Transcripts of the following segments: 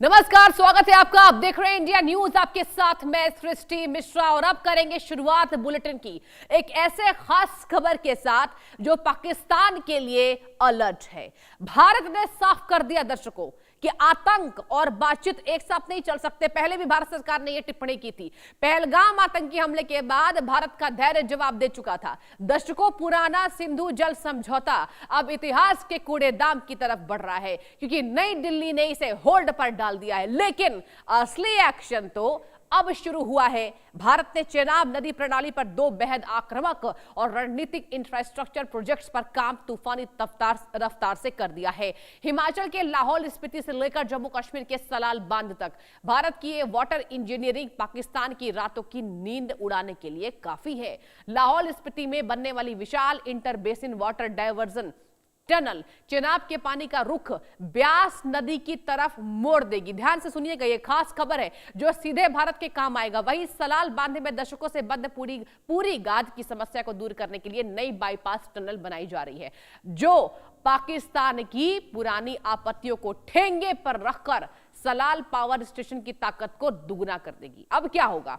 नमस्कार, स्वागत है आपका। आप देख रहे हैं इंडिया न्यूज, आपके साथ मैं सृष्टि मिश्रा। और अब करेंगे शुरुआत बुलेटिन की एक ऐसे खास खबर के साथ जो पाकिस्तान के लिए अलर्ट है। भारत ने साफ कर दिया दर्शकों कि आतंक और बातचीत एक साथ नहीं चल सकते। पहले भी भारत सरकार ने यह टिप्पणी की थी। पहलगाम आतंकी हमले के बाद भारत का धैर्य जवाब दे चुका था। दशकों पुराना सिंधु जल समझौता अब इतिहास के कूड़ेदान की तरफ बढ़ रहा है, क्योंकि नई दिल्ली ने इसे होल्ड पर डाल दिया है। लेकिन असली एक्शन तो अब शुरू हुआ है। भारत ने चेनाब नदी प्रणाली पर 2 बेहद आक्रामक और रणनीतिक इंफ्रास्ट्रक्चर प्रोजेक्ट्स पर काम तूफानी रफ्तार से कर दिया है। हिमाचल के लाहौल स्पीति से लेकर जम्मू कश्मीर के सलाल बांध तक भारत की ये वाटर इंजीनियरिंग पाकिस्तान की रातों की नींद उड़ाने के लिए काफी है। लाहौल स्पीति में बनने वाली विशाल inter basin water diversion tunnel Chenab के पानी का रुख ब्यास नदी की तरफ मोड़ देगी। ध्यान से सुनिएगा, यह खास खबर है जो सीधे भारत के काम आएगा। वहीं सलाल बांध में दशकों से बंद पूरी गाद की समस्या को दूर करने के लिए नई बाईपास टनल बनाई जा रही है, जो पाकिस्तान की पुरानी आपत्तियों को ठेंगे पर रखकर सलाल पावर स्टेशन की ताकत को दुगना कर देगी। अब क्या होगा?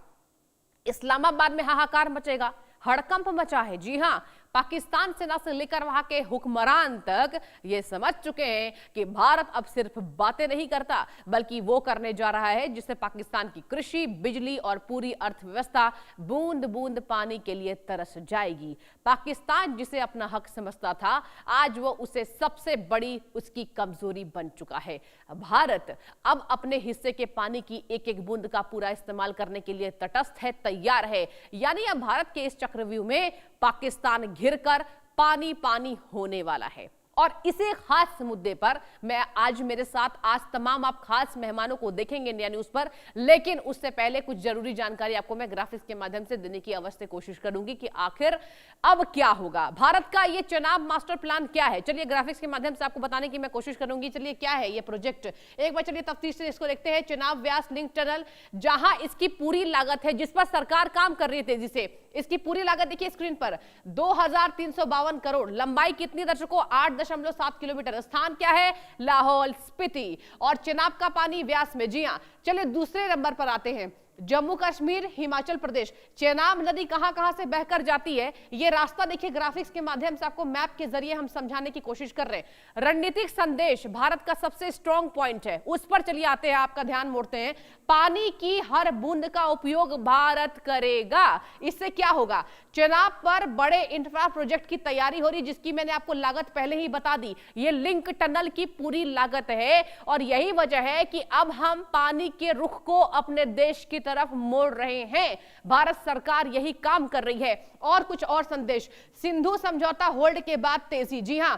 इस्लामाबाद में हाहाकार मचेगा, हड़कंप मचा है। जी हां, पाकिस्तान सेना से लेकर वहां के हुक्मरान तक ये समझ चुके हैं कि भारत अब सिर्फ बातें नहीं करता, बल्कि वो करने जा रहा है जिससे पाकिस्तान की कृषि, बिजली और पूरी अर्थव्यवस्था बूंद बूंद पानी के लिए तरस जाएगी। पाकिस्तान जिसे अपना हक समझता था, आज वो उसे सबसे बड़ी उसकी कमजोरी बन चुका है। भारत अब अपने हिस्से के पानी की एक एक बूंद का पूरा इस्तेमाल करने के लिए तटस्थ है, तैयार है। यानी अब भारत के इस चक्रव्यूह में पाकिस्तान घिरकर पानी पानी होने वाला है। और इसी खास मुद्दे पर मैं आज मेरे साथ तमाम आप खास मेहमानों को देखेंगे इंडिया न्यूज पर। लेकिन उससे पहले कुछ जरूरी जानकारी आपको मैं ग्राफिक्स के माध्यम से देने की अवश्य कोशिश करूंगी कि आखिर अब क्या होगा। भारत का ये चेनाब मास्टर प्लान क्या है, चलिए ग्राफिक्स के माध्यम से आपको बताने की मैं कोशिश करूंगी। चलिए क्या है ये प्रोजेक्ट, एक बार चलिए तफ्तीश से इसको देखते हैं। चेनाब व्यास लिंक टनल, जहां इसकी पूरी लागत है, जिस पर सरकार काम कर रही है तेजी से, इसकी पूरी लागत देखिए स्क्रीन पर 2352 करोड़। लंबाई कितनी दर्शकों? 8.7 किलोमीटर। स्थान क्या है? लाहौल स्पीति। और चेनाब का पानी व्यास में। जी हां, चलिए दूसरे नंबर पर आते हैं। जम्मू कश्मीर, हिमाचल प्रदेश। चेनाब नदी कहां से बहकर जाती है, ये रास्ता देखिए ग्राफिक्स के माध्यम से आपको मैप के जरिए हम समझाने की कोशिश कर रहे हैं। रणनीतिक संदेश भारत का सबसे स्ट्रॉन्ग पॉइंट है, उस पर चलिए आते हैं, आपका ध्यान मोड़ते हैं। पानी की हर बूंद का उपयोग भारत करेगा। इससे क्या होगा? चेनाब पर बड़े इंफ्रा प्रोजेक्ट की तैयारी हो रही, जिसकी मैंने आपको लागत पहले ही बता दी। ये लिंक टनल की पूरी लागत है और यही वजह है कि अब हम पानी के रुख को अपने देश की तरफ मोड़ रहे हैं। भारत सरकार यही काम कर रही है। और कुछ और संदेश, सिंधु समझौता होल्ड के बाद तेजी। जी हां,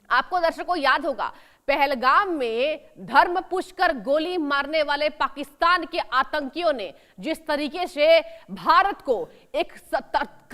आपको दर्शकों याद होगा पहलगाम में धर्म पुष्कर गोली मारने वाले पाकिस्तान के आतंकियों ने जिस तरीके से भारत को एक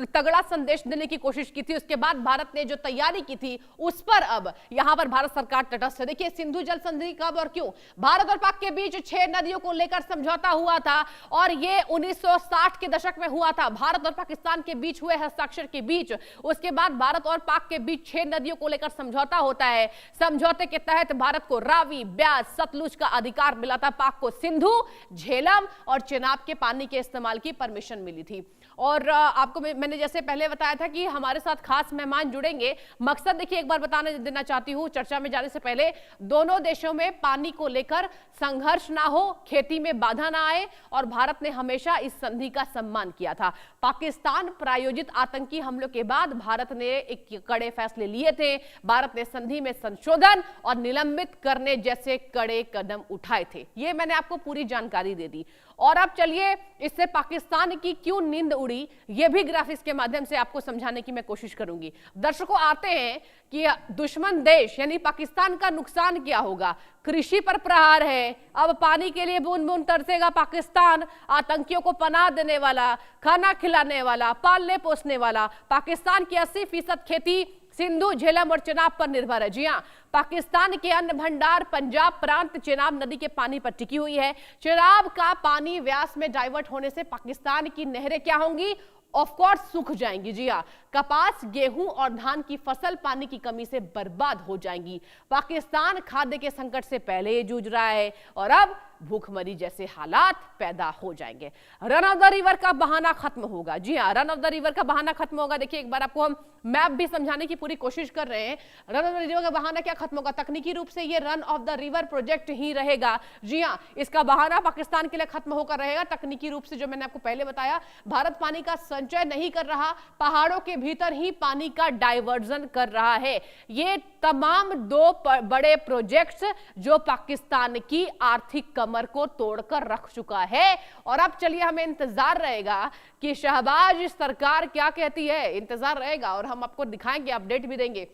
तगड़ा संदेश देने की कोशिश की थी, उसके बाद भारत ने जो तैयारी की थी उस पर अब यहां पर भारत सरकार तटस्थ है। देखिए सिंधु जल संधि कब और क्यों? भारत और पाक के बीच 6 नदियों को लेकर समझौता हुआ था और ये 1960 के दशक में हुआ था। भारत और पाकिस्तान के बीच हुए हस्ताक्षर के बीच उसके बाद भारत और पाक के बीच 6 नदियों को लेकर समझौता होता है। समझौते के तहत भारत को रावी, ब्यास, सतलुज का अधिकार मिला था, पाक को सिंधु, झेलम और चेनाब के पानी के इस्तेमाल की परमिशन मिली थी। और आपको मैंने जैसे पहले बताया था कि हमारे साथ खास मेहमान जुड़ेंगे। मकसद देखिए एक बार बताने देना चाहती हूं चर्चा में जाने से पहले, दोनों देशों में पानी को लेकर संघर्ष ना हो, खेती में बाधा ना आए और भारत ने हमेशा इस संधि का सम्मान किया था। पाकिस्तान प्रायोजित आतंकी हमलों के बाद भारत ने एक कड़े फैसले लिए थे। भारत ने संधि में संशोधन और निलंबित करने जैसे कड़े कदम उठाए थे। ये मैंने आपको पूरी जानकारी दे दी। और अब चलिए इससे पाकिस्तान की क्यों नींद उड़ी, यह भी ग्राफिक्स के माध्यम से आपको समझाने की मैं कोशिश करूंगी। दर्शकों आते हैं कि दुश्मन देश यानी पाकिस्तान का नुकसान क्या होगा। कृषि पर प्रहार है, अब पानी के लिए बूंद बूंद तरसेगा पाकिस्तान। आतंकियों को पनाह देने वाला, खाना खिलाने वाला, पालने पोसने वाला। पाकिस्तान की 80% खेती सिंधु, झेलम और चेनाब पर निर्भर है। जी हां, पाकिस्तान के अन्न भंडार पंजाब प्रांत चेनाब नदी के पानी पर टिकी हुई है। चेनाब का पानी व्यास में डाइवर्ट होने से पाकिस्तान की नहरें क्या होंगी? ऑफ कोर्स सूख जाएंगी। जी हां, कपास, गेहूं और धान की फसल पानी की कमी से बर्बाद हो जाएंगी। पाकिस्तान खाद्य के संकट से पहले जूझ रहा है और अब भूखमरी जैसे हालात पैदा हो जाएंगे। रन ऑफ द रिवर का बहाना खत्म होगा। जी हां, रन ऑफ द रिवर का बहाना खत्म होगा। देखिए, एक बार आपको हम मैप भी समझाने की पूरी कोशिश कर रहे हैं। रन ऑफ द रिवर का बहाना क्या खत्म होगा? तकनीकी रूप से ये run of the river project ही रहेगा। जी हां, इसका बहाना पाकिस्तान के लिए खत्म होकर रहेगा। तकनीकी रूप से जो मैंने आपको पहले बताया, भारत पानी का संचय नहीं कर रहा, पहाड़ों के भीतर ही पानी का डाइवर्जन कर रहा है। ये तमाम दो बड़े प्रोजेक्ट्स जो पाकिस्तान की आर्थिक कमर को तोड़कर रख चुका है। और अब चलिए, हमें इंतजार रहेगा कि शहबाज सरकार क्या कहती है। इंतजार रहेगा और हम आपको दिखाएंगे, अपडेट भी देंगे।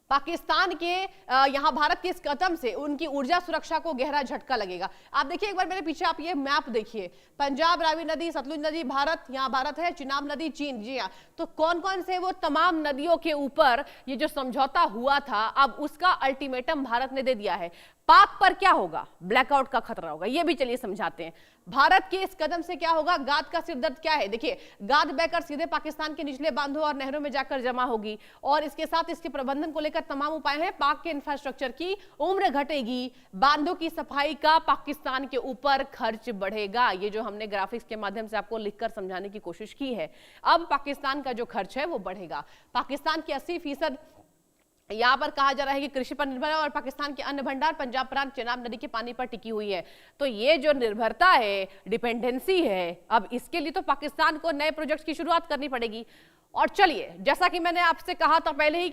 पाकिस्तान के यहां भारत के इस कदम से उनकी ऊर्जा सुरक्षा को गहरा झटका लगेगा। आप देखिए, एक बार मेरे पीछे आप ये मैप देखिए, पंजाब, रावी नदी, सतलुज नदी भारत, यहां भारत है, चिनाब नदी चीन। जी हां, तो कौन कौन से वो तमाम नदियों के ऊपर ये जो समझौता हुआ था, अब उसका अल्टीमेटम भारत ने दे दिया है। पाक पर क्या होगा? ब्लैकआउट का खतरा होगा। ये भी चलिए समझाते हैं। भारत के इस कदम से क्या होगा? गाद का सिरदर्द क्या है? देखिए, गाद बहकर सीधे पाकिस्तान के निचले बांधों और नहरों में जाकर जमा होगी और इसके साथ इसके प्रबंधन को लेकर तमाम उपाय हैं। पाक के इंफ्रास्ट्रक्चर की उम्र घटेगी, बांधों की सफाई का पाकिस्तान के ऊपर खर्च बढ़ेगा। ये जो हमने ग्राफिक्स के माध्यम से आपको लिखकर समझाने की कोशिश की है, अब पाकिस्तान का जो खर्च है वो बढ़ेगा। पाकिस्तान के 80% यहां पर कहा जा रहा है कि कृषि पर निर्भर है और पाकिस्तान के अन्य भंडार पंजाब प्रांत चिनाब नदी के पानी पर टिकी हुई है। तो ये जो निर्भरता है, डिपेंडेंसी है, अब इसके लिए तो पाकिस्तान को नए प्रोजेक्ट्स की शुरुआत करनी पड़ेगी। और चलिए, जैसा कि मैंने आपसे कहा था पहले ही